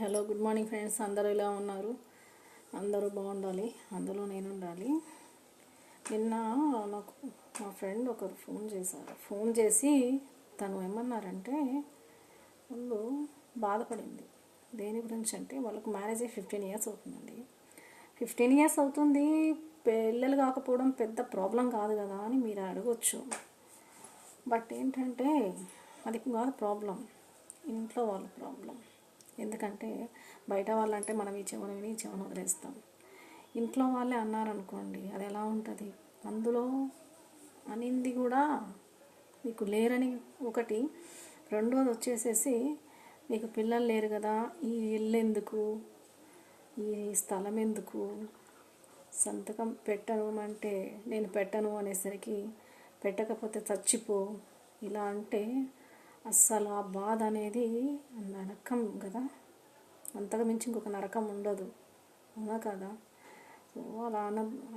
Hello good morning friends. అందరూ ఇలా ఉన్నారు? అందరూ బాగుండాలి, అందులో నేను ఉండాలి. నిన్న నాకు మా ఫ్రెండ్ ఒకరు ఫోన్ చేసి తను ఏమన్నారంటే, వాళ్ళు బాధపడింది. దేని గురించి అంటే, వాళ్ళకు మ్యారేజ్ అయ్యి 15 years అవుతుందండి. 15 years అవుతుంది, పిల్లలు కాకపోవడం పెద్ద ప్రాబ్లం కాదు కదా అని మీరు అడగొచ్చు. బట్ ఏంటంటే అది కాదు ప్రాబ్లం, ఇంట్లో వాళ్ళ ప్రాబ్లం. ఎందుకంటే బయట వాళ్ళంటే మనం ఈ చెవును వదిలేస్తాం. ఇంట్లో వాళ్ళే అన్నారనుకోండి, అది ఎలా ఉంటుంది? అందులో అనింది కూడా మీకు లేరని ఒకటి, రెండోది వచ్చేసేసి మీకు పిల్లలు లేరు కదా, ఈ ఇల్లు ఎందుకు, ఈ స్థలం ఎందుకు, సంతకం పెట్టను అంటే నేను పెట్టను అనేసరికి పెట్టకపోతే చచ్చిపో, ఇలా అంటే అస్సలు ఆ బాధ అనేది నరకం కదా. అంతగా మించి ఇంకొక నరకం ఉండదు, అవునా కదా? సో అలా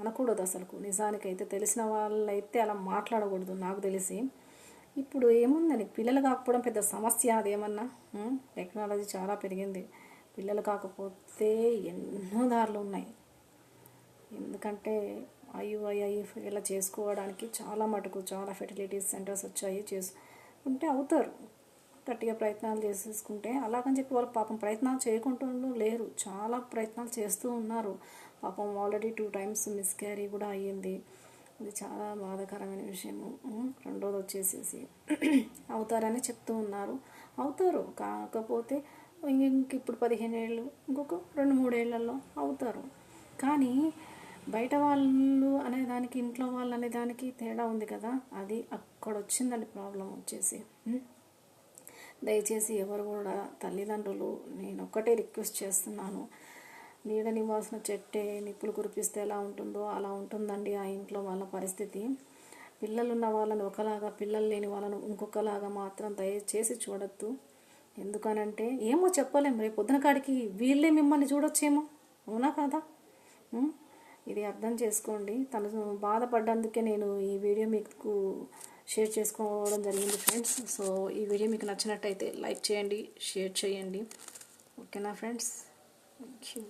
అనకూడదు అసలు. నిజానికైతే తెలిసిన వాళ్ళైతే అలా మాట్లాడకూడదు నాకు తెలిసి. ఇప్పుడు ఏముందని, పిల్లలు కాకపోవడం పెద్ద సమస్య అదేమన్నా? టెక్నాలజీ చాలా పెరిగింది. పిల్లలు కాకపోతే ఎన్నో దారులు ఉన్నాయి. ఎందుకంటే IUI ఇలా చేసుకోవడానికి చాలా ఫెర్టిలిటీ సెంటర్స్ వచ్చాయి. చేసుకుంటే అవుతారు, గట్టిగా ప్రయత్నాలు చేసేసుకుంటే. అలాగని చెప్పి వాళ్ళు పాపం ప్రయత్నాలు చేయకుండా లేరు, చాలా ప్రయత్నాలు చేస్తూ ఉన్నారు. పాపం ఆల్రెడీ 2 times మిస్క్యారీ కూడా అయ్యింది. ఇది చాలా బాధాకరమైన విషయము. రెండోది వచ్చేసేసి అవుతారని చెప్తూ ఉన్నారు. అవుతారు, కాకపోతే ఇప్పుడు 15 ఏళ్ళు, ఇంకొక 2-3 ఏళ్లలో అవుతారు. కానీ బయట వాళ్ళు అనేదానికి, ఇంట్లో వాళ్ళు అనేదానికి తేడా ఉంది కదా. అది అక్కడ వచ్చిందండి ప్రాబ్లం వచ్చేసి. దయచేసి ఎవరు కూడా తల్లిదండ్రులు, నేను ఒక్కటే రిక్వెస్ట్ చేస్తున్నాను, నీడ నివాసన చెట్టే నిప్పులు కురిపిస్తే ఎలా ఉంటుందో అలా ఉంటుందండి ఆ ఇంట్లో వాళ్ళ పరిస్థితి. పిల్లలున్న వాళ్ళని ఒకలాగా, పిల్లలు లేని వాళ్ళను ఇంకొకలాగా మాత్రం దయచేసి చూడొద్దు. ఎందుకనంటే ఏమో చెప్పలేం, రేపు పొద్దున కాడికి వీళ్ళే మిమ్మల్ని చూడొచ్చేమో, అవునా కదా? ఇది అర్థం చేసుకోండి. తను బాధపడ్డందుకే నేను ఈ వీడియో మీకు షేర్ చేసుకోవడం జరిగింది ఫ్రెండ్స్. సో ఈ వీడియో మీకు నచ్చినట్టయితే లైక్ చేయండి, షేర్ చేయండి. ఓకేనా ఫ్రెండ్స్? Thank you.